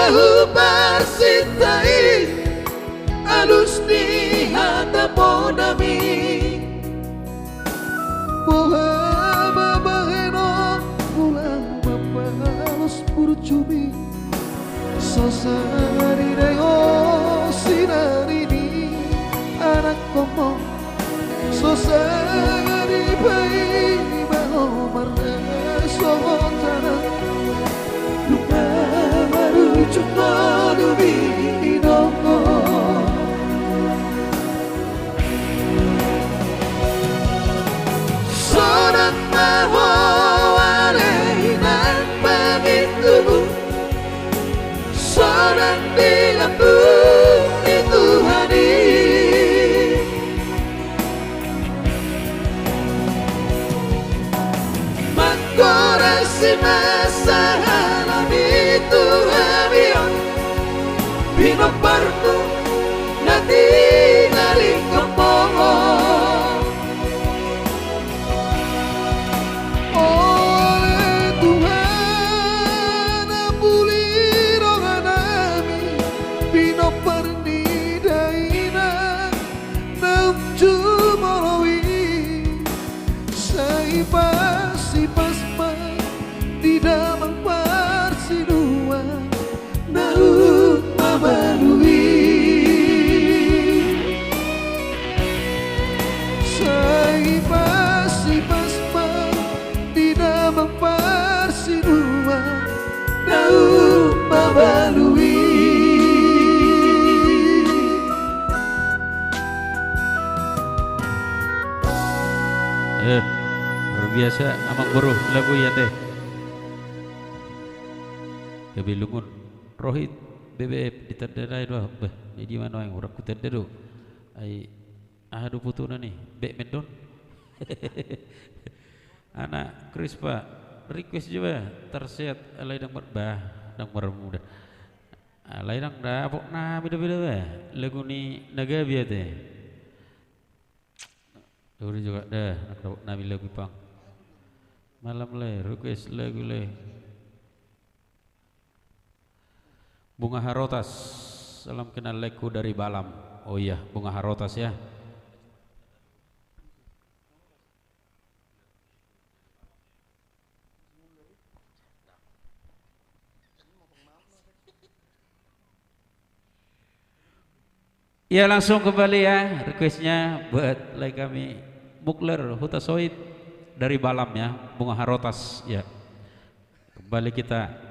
Nahu bersintai alus di hatamu nami Mohama baheno pulang mapalos purcumi Sosari dayo sinari di anak komong Sosari bayi baho marna sotana Lupa baru cuma dubi nongo Sorang maho alainan pamitu Sorang dilambung di Tuhani Mangkorasi masalah itu abion Bino parku nanti naling ngomong Oleh Tuhan ampuni roga nami Bino pernidaina nam jumolawi Saipas pasma di damang parsinua naut mabalui Saipas pasma di damang parsinua naut mabalui Luar biasa amak buruh lagu ya teh kebilungun rohit BBF ditandai doa bah jadi mana yang orang kutanda do ai ahadu putuna nih bek mendon anak Krispa request juga terset alai dang bah dang muda alai dang dah pok na beda-beda bah lagu ni naga biar teh udah juga dah nak nabi lagu pang malam le request lagu le Bunga Harotas salam kenal leku dari Balam oh iya Bunga Harotas ya ya langsung kembali ya requestnya buat like kami Mukler Hutasoid dari Balam ya Bunga Harotas ya kembali kita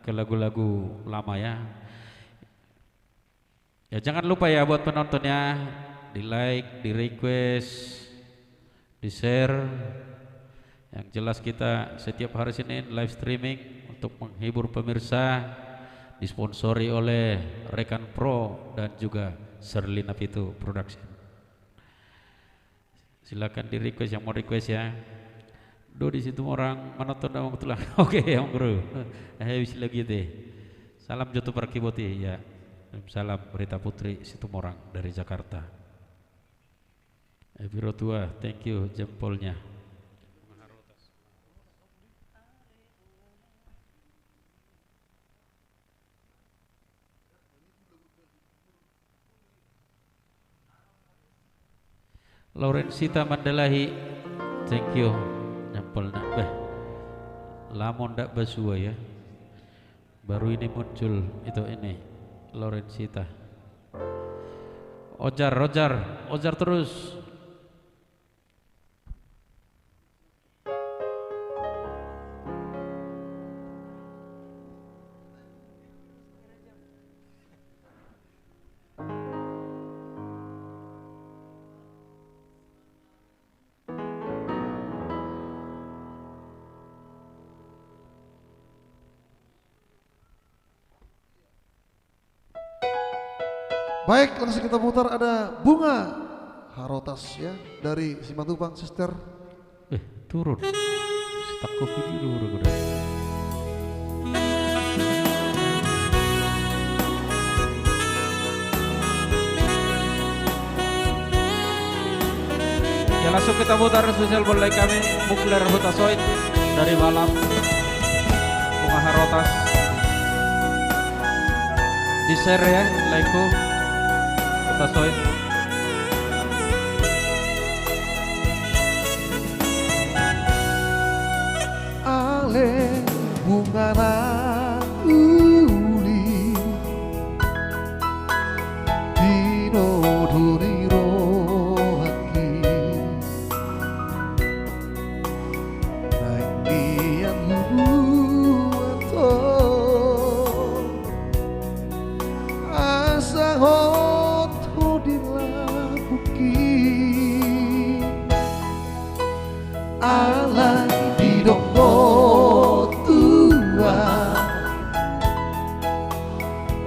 ke lagu-lagu lama ya jangan lupa ya buat penontonnya di like di request di share yang jelas kita setiap hari Senin live streaming untuk menghibur pemirsa disponsori oleh Rekan Pro dan juga Serlina Pitu Production silakan di request yang mau request ya do di situ orang menonton awang tulang oke yang bro habis lagi deh salam Joto Parkiboti ya salam Berita Putri Situmorang dari Jakarta Biro tua thank you jempolnya Laurensita Mandalahi thank you nyampel nak bah lamon ndak basua ya baru ini muncul itu ini Laurensita Ojar terus Baik, langsung kita putar ada Bunga Harotas ya dari Simatupang Sister. Turun. Stak kopi dulu udah. Ya langsung kita putar sosial boleh kami Mukler Hutasoid dari Balam Bunga Harotas. di share ya like-ku. Kita soin. Ale bunga uli dino duri rohaki nangian luato asa hoto dilabuki alay di donggo tua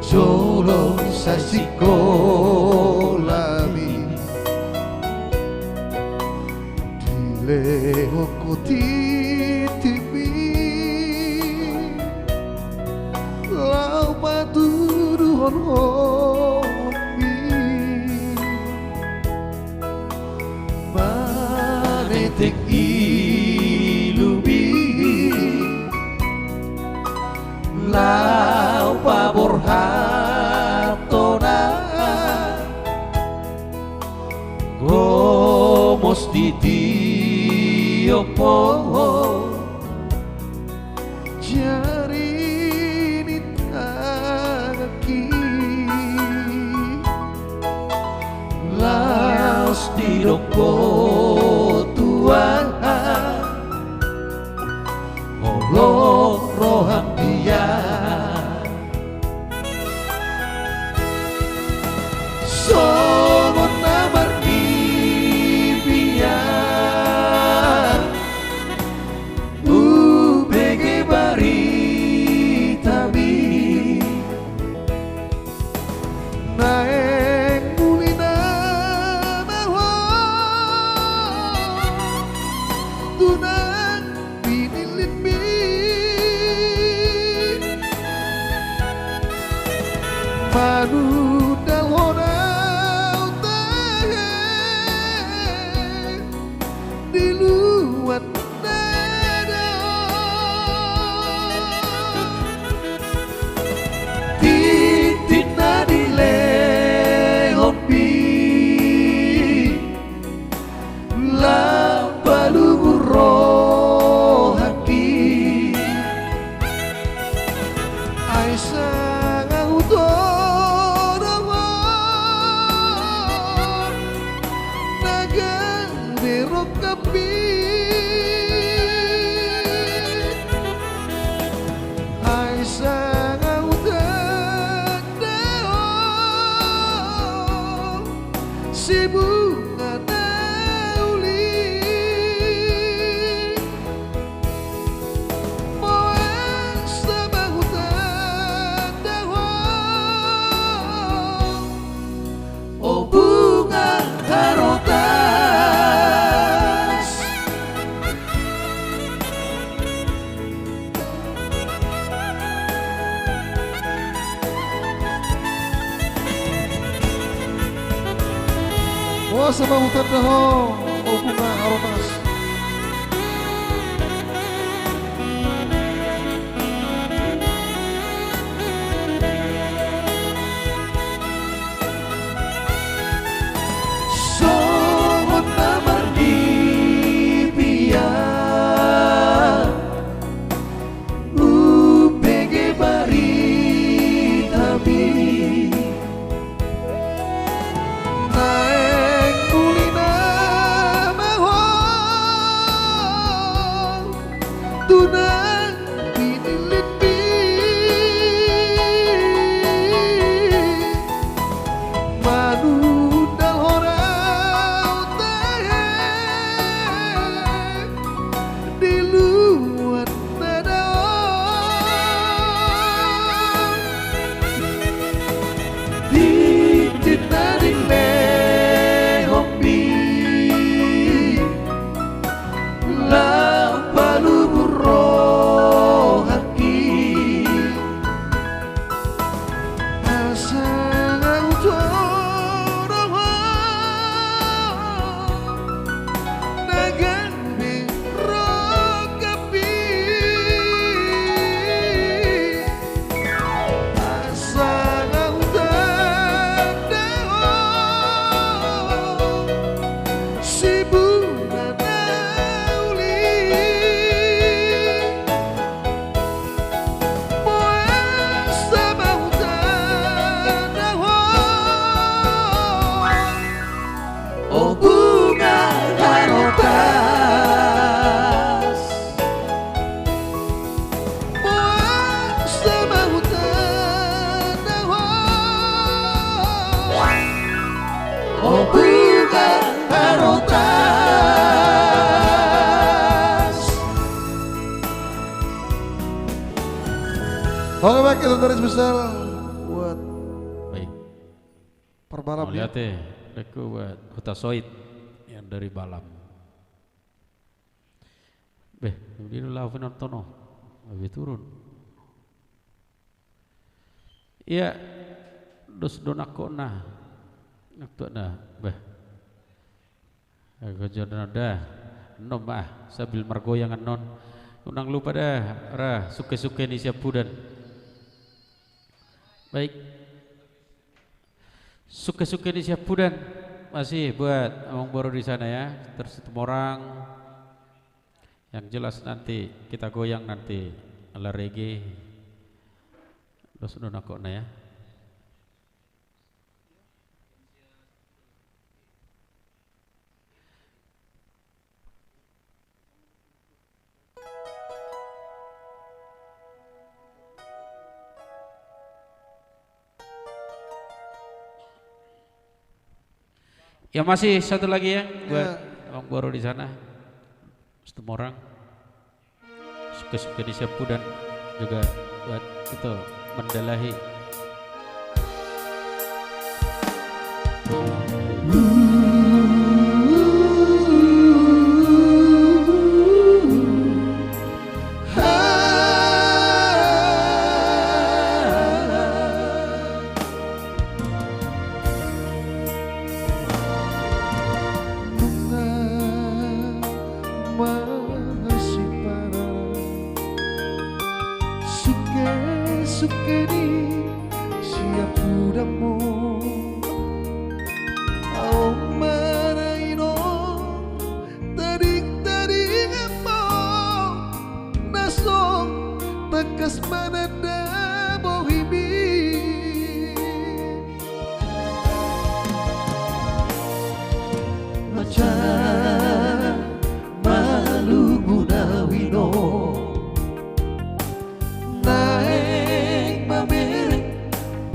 solo sasiko lami dileho titipi lau paturu honmi manetek ilubi lau pabor hatona gomos titiopo jari nitagaki laos didoko tuan olong rohang dia somon namar impian UBG baritabi naeng mulina nawa tunang pinilin manu dalhonau tahe di luar nada titit nadi leon pi lampalu rohaki Aisyah ngauto kapi Aisyah ngaudak deo si bunga nauli moeng sama hutan deo oh bunga harotan oh sama hutan daho, oh bunga aromas. Somon namar impian UBG baritabi naeng mulina maho Oke baik, itu dari spesial buat Baik. perbalap Mau lihat reku buat Kota Soit yang dari Balam. Beh, ini lah penonton lebih turun. Iya, dos donakona, naktu na, beh. Aku jodoh dah, nom sambil mergoyangan non. Unang lupa dah, suke-suke ni siap pudan. Baik, suke-suke ni siap pudan. Masih buat omong baru di sana ya, tersetum orang. Yang jelas nanti kita goyang nanti ala reggae. Dos donakona ya. Ya masih satu lagi ya buat orang baru di sana, semua orang suka-suka di Siapu dan juga buat itu Mandalahi. Suke-suke siap pudamu au maraino tarik-tarik apa nasong tekas manada bohimi macam malu gunawino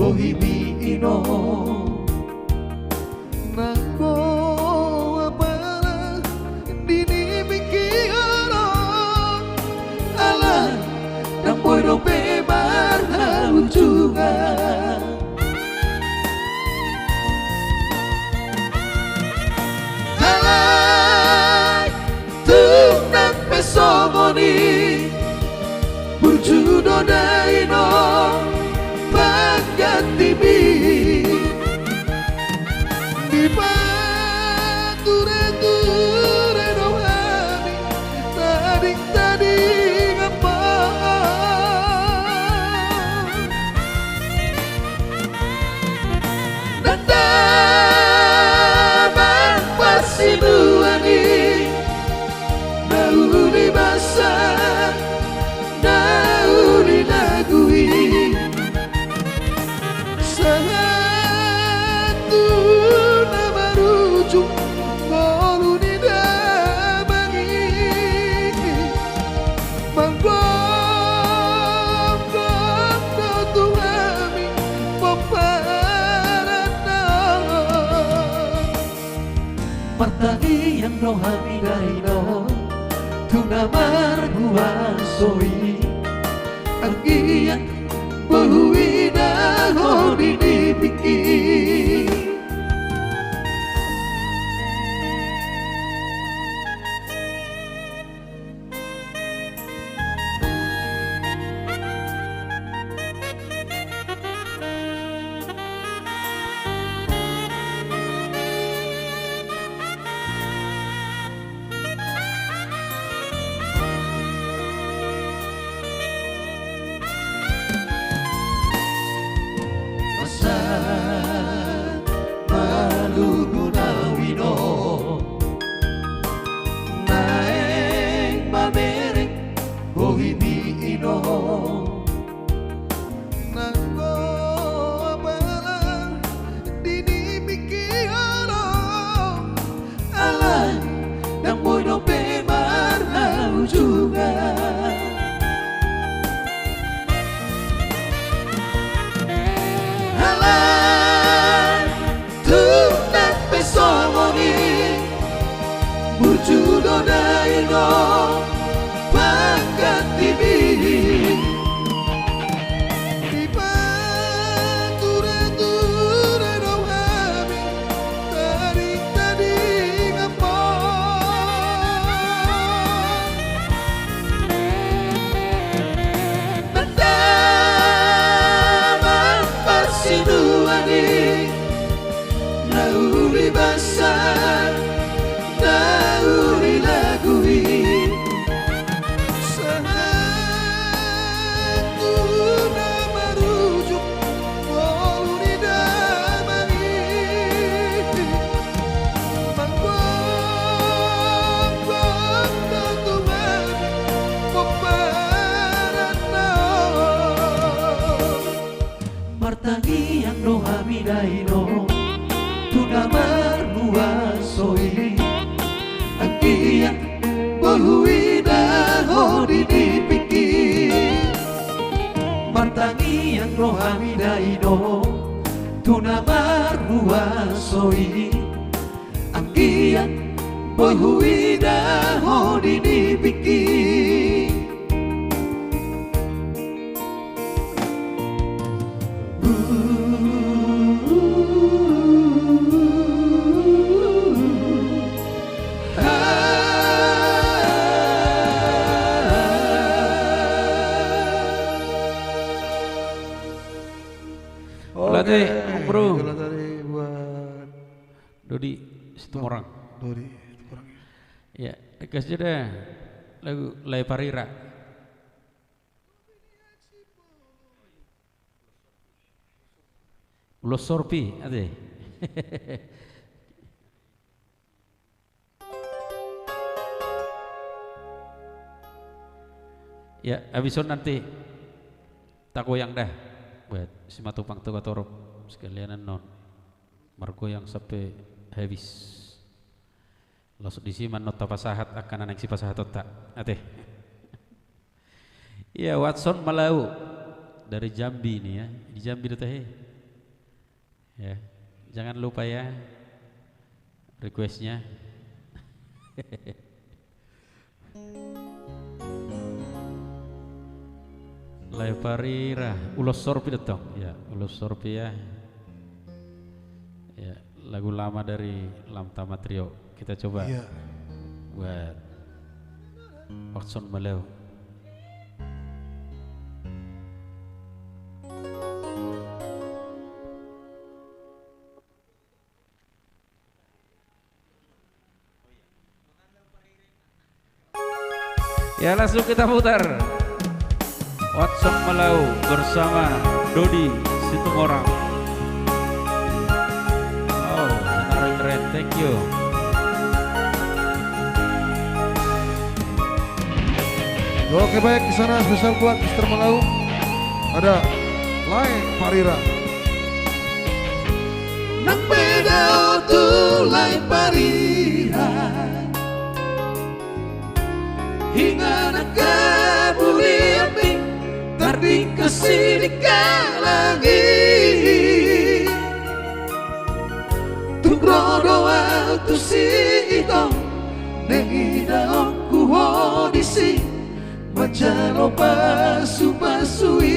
bohimi ino nangko apala dini mikiro ala nang boy do pebar halujungan alay tung nang pesomoni burjudo daino gantibi di pature-ture rohani tadik-tadik apa nandamang pasinuani nauli basa nauli nagui satu nama rujuk bolu di damangi manggong-gong do tuhami paparana martani yang rohani daino tunamar buasoi agian Bahui dah dipikir Burjudo daino pangkat tibi rohani daido tuna marua soi angkian boy huida hodini biki Oke, bro. Itulah tadi buat Dodi Situmorang. Dodi Situmorang. Ya, dikasih dah lagu Lai Parira. Ulos Sorpi, ada. Ya, abison nanti tak goyang dah buat si Matupang Tuga Torop sekalian non margo yang sampai habis langsung disiman nota pasahat akan anek si pasahat otak ate. Iya, Watson Malau dari Jambi nih ya, di Jambi teh ya, jangan lupa ya requestnya. Lai Parira, Ulos Sorpi datang, ya Ulos Sorpi ya, ya lagu lama dari Lamtama Trio kita coba Iya. buat Watson Malau. Ya langsung kita putar Watson Malau bersama Dodi Situmorang. Oh, keren, thank you. Oke baik, di sana spesial buat Mr. Malau ada Lai Parira. nang beda tu Lai Parira hingga nakabuli api tarding kasih di kalangi tungro doa tu si ito nengida aku hodisi macalo pasu-pasui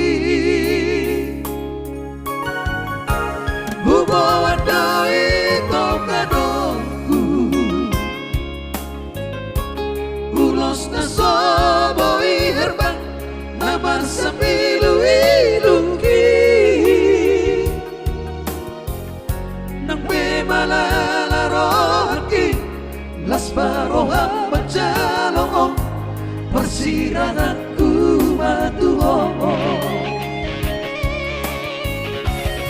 hubawa doi tokadongku ulos na soboi herbang naman sa pilu-ilungki nang may malalarohaki las barohang macalong persiranganku matuho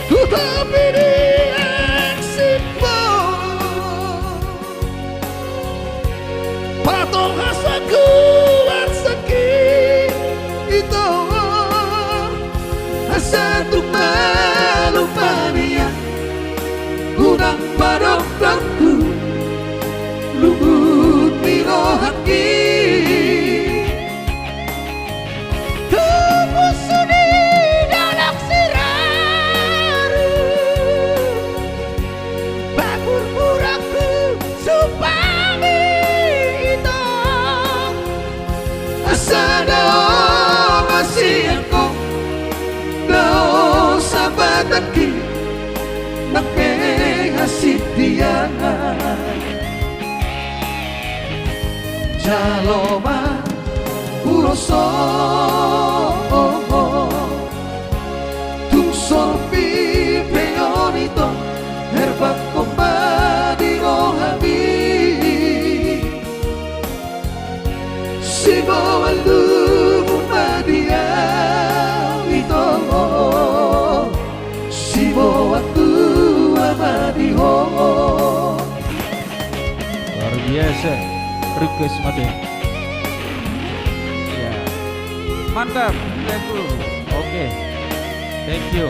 tetapi di eksipo patong hasaku sakit itu hasatuk malupania gunang padok-dokku lubut mirohaki Bataki nagpenghasit diyan Jaloma uroso Tungsolpi peonito herbak kompadi rohami Sibo aldumu madia ito waktu amadiho Luar biasa request mati. Ya, mantap, oke, thank you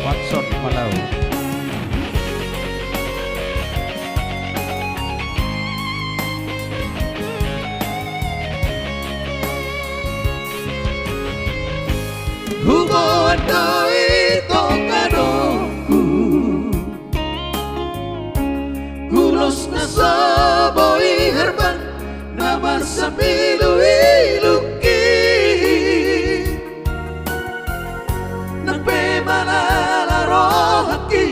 Watson Malau. Adoi tokadoku Kulos na saboi herban Nama sambilu iluki Nagpe malalaro haki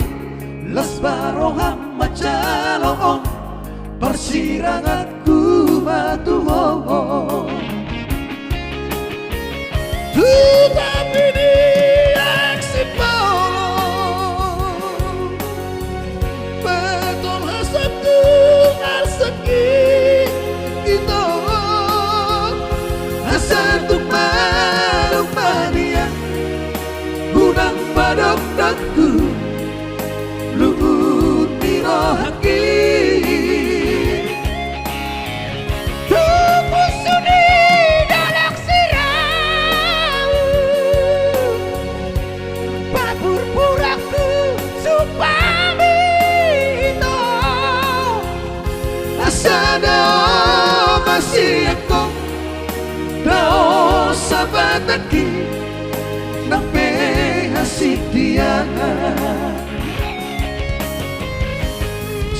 Las baroham macaloong Persiranganku matuhong Tetapi di aksi Paulo Betul hasabku arsaki Itu Hasantuk maruk mania Hudang padok dakku Luhut tirohaki Dao masih ako Dao sabataki Nape hasik dia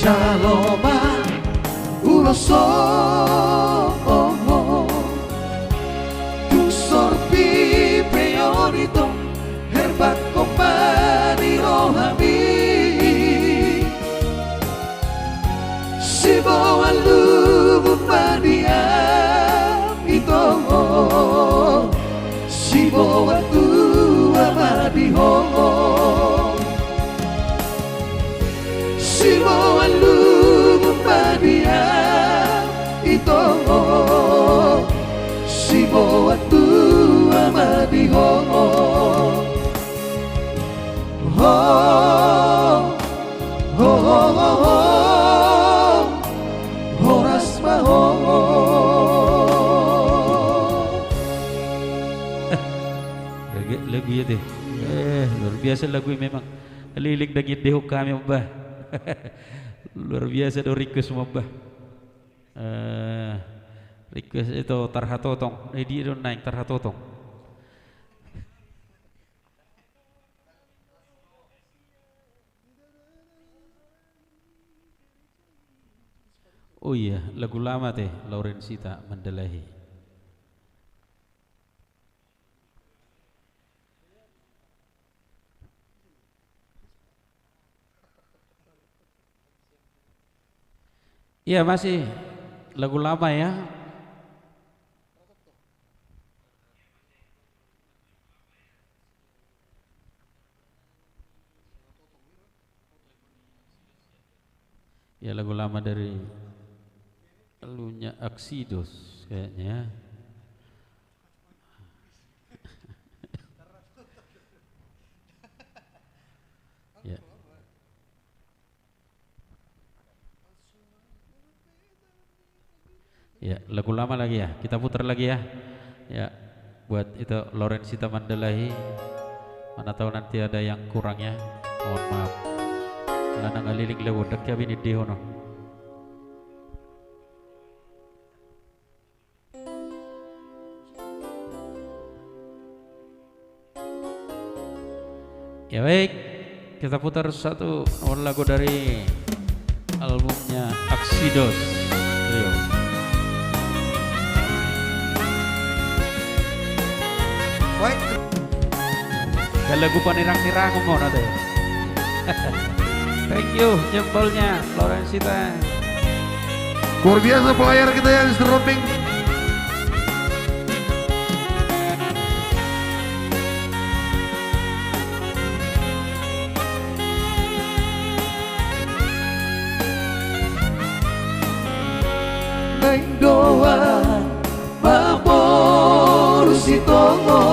Jaloma uloso Tusor pipeonito Herbat kompani rohami Sibo alumun madiam ito Sibo atu amadiho Sibo alumun madiam ito Sibo atu amadiho Horas maho Lagu ya deh luar biasa lagu ini memang lilik daging dehok kami mbah luar biasa do request mbah request itu tarhatotong dia do naik tarhatotong oh iya lagu lama teh Laurensita Mandalahi. Iya masih lagu lama ya. Ya lagu lama dari lalunya Aksidos kayaknya. Ya. Ya, lagu lama lagi ya. Kita putar lagi ya. Ya, buat itu Laurensita Mandalahi. Mana tahu nanti ada yang kurangnya. Mohon maaf. Lana ngaliling lagu dakya bini dehono. Ya baik, kita putar satu nomor lagu dari albumnya Aksidos. Rio. Baik. Dan lagu panirang-nirang mau nanti. Thank you jempolnya Laurensita. Luar biasa pelayar kita ya Mr. Romping. Neng doa Mapor sitongo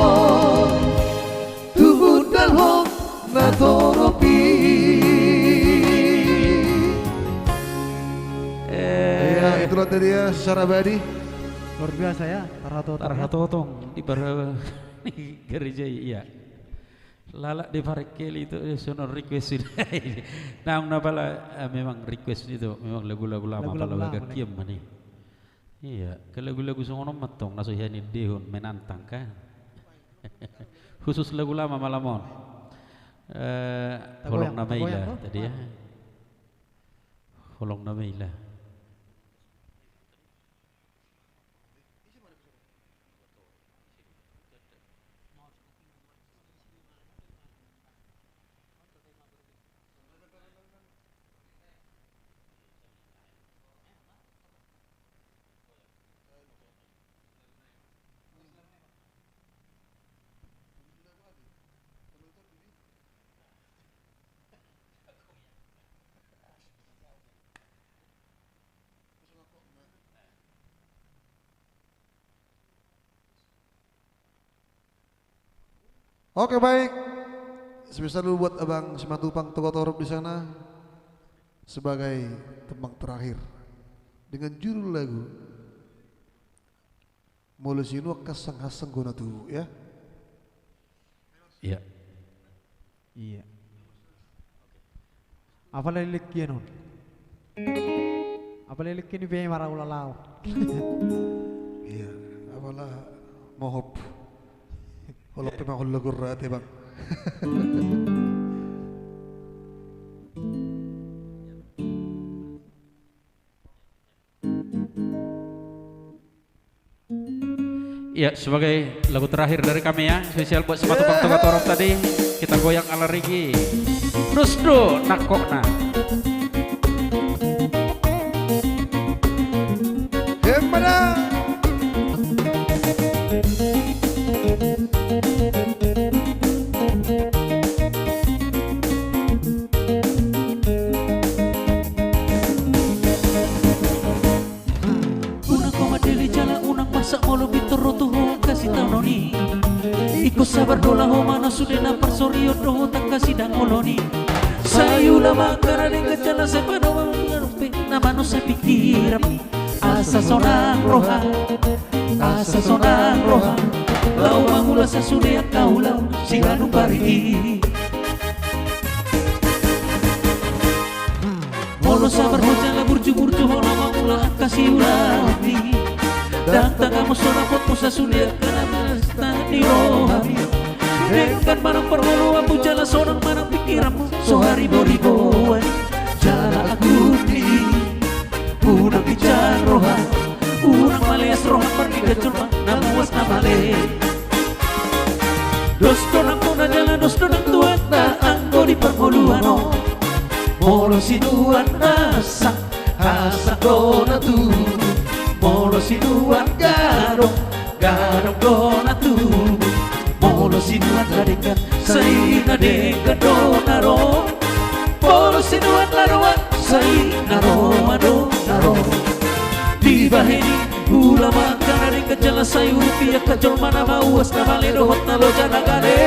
Tuhun dalhong natoropi Ya itulah tadi ya secara abadi. Luar biasa ya, Tarhatotong di gereja iya. Lala di Parekeli itu sonor request sudah. Nah, napala memang request itu memang lagu-lagu lama kalau agak kiam nih. Iya, ke lagu-lagu songono matong nasuhani dehon menantang kan. Khusus lagu lama malamon. Holong nama ilah tadi ya. Holong nama ilah. Oke baik, spesial dulu buat Abang Simatupang Tokotorop di sana sebagai tembang terakhir dengan judul lagu Molusinu Kasang-Hasang Gona tu ya. Iya. Iya. Apa lilik yan nun? Apa lilik ini biaya marah ulalau? Iya, apalah mohop. Kalau memang hulu gurat ya bang. Ya, sebagai lagu terakhir dari kami ya, spesial buat Simatupang Tokotorop tadi, kita goyang ala reggae. Rusdo nakokna. Hempada. Molo bitoro tuho kasih tanoni Iko sabar dola ho mana sudah na persorio doho tak kasih dan oloni Sayula makara dengan jalan sepeda mengarupi nama no saya pikiran Asa sonang roha Asa sonang roha Lau mangula sa sudah kau lau Singanu pari Molo sabar ho jalan burju-burju ho lama mula kasih ulani dan tangamu sonapot mo sa suliat ka naman di rohami Dengan manang perlu aku jalan sonang manang pikiranmu So haribo-riboan Jalan aku di Unang bicara rohan Unang malias rohan pergi ke curma Namuas na male Dos donang kuna jalan dos donang tuan Na anggo di permuluan o Molo sinuan asak Asak dona tu Molo sinuan garong, garong dona tubuh Molo sinuan larikan, saina dekat donaro Molo sinuan laruan, saina roa donaro Di bahini, gula makan dekat jalan sayu Pia kacol mana mauas na valero hot na loja nagare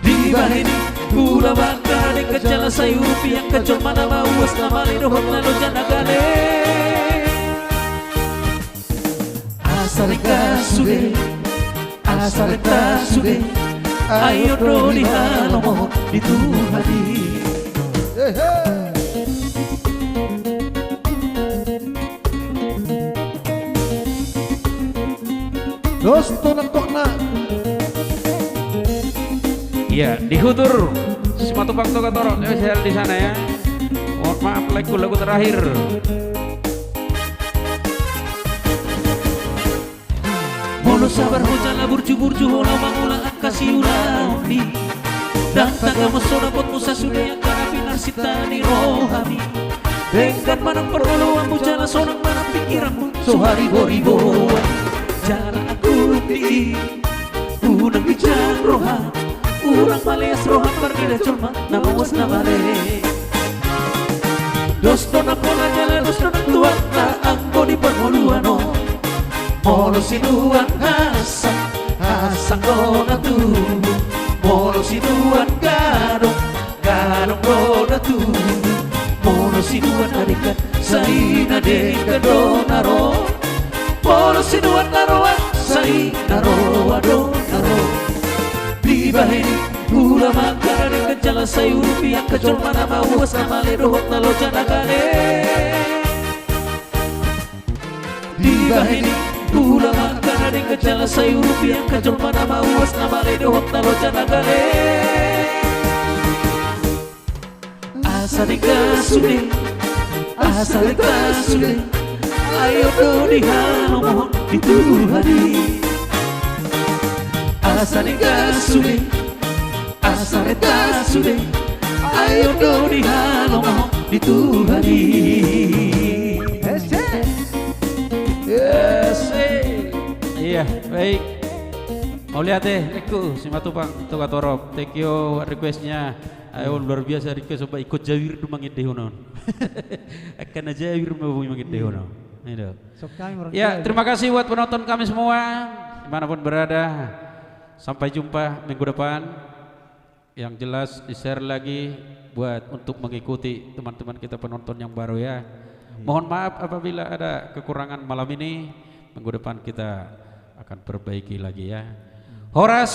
Di bahini, gula makan dekat jalan sayu Pia kacol mana mauas na valero hot na loja nagare Asareka sude Ayo do di halomo di tuhadi Dos tonak tokna. Iya, di Hutur Simatupang Tokotorop spesial di sana ya. Mohon maaf lagu terakhir. Molo sabar hojala burju-burju hola mangula kasih urani Dan tagamu sonapot musa sudah yang kana pinar sitani rohami Dengan manang perlu ambu jala sonang manang pikiranmu So haribo-riboan Jala aku di Unang bicara rohan Unang malias rohan pergi dan culma Nama was na bale Dos donang kona jala dos donang tuan Na angko di permuluan o Molo sinuan asak, asak dona tubuh Molo sinuan garong, garong dona tubuh Molo sinuan arikat, saina dekat donaro Molo sinuan laroan, saina roa donaro Di bahini, gula makara dekat jalan sayu Pihak kecol mana mauas nama ledohot na loja nagane Di bahini Gula makan di kecala sayu rupiah kajol mana mawas nama ledo hok nalo janagale asal dikasude ayo do dihalo mohon dituhani asal dikasude ayo do dihalo mohon dituhani. Yes, iya, baik. Mau lihat Niku Simatupang Tukatorop. Thank you requestnya. Ayo luar biasa request coba ikut jawir du mangit dehonon. Akan aja jawir mau mangit dehonon. Ya, terima kasih buat penonton kami semua dimanapun berada. Sampai jumpa minggu depan. Yang jelas di-share lagi buat untuk mengikuti teman-teman kita penonton yang baru ya. Mohon maaf apabila ada kekurangan malam ini. Minggu depan kita akan perbaiki lagi ya. Horas.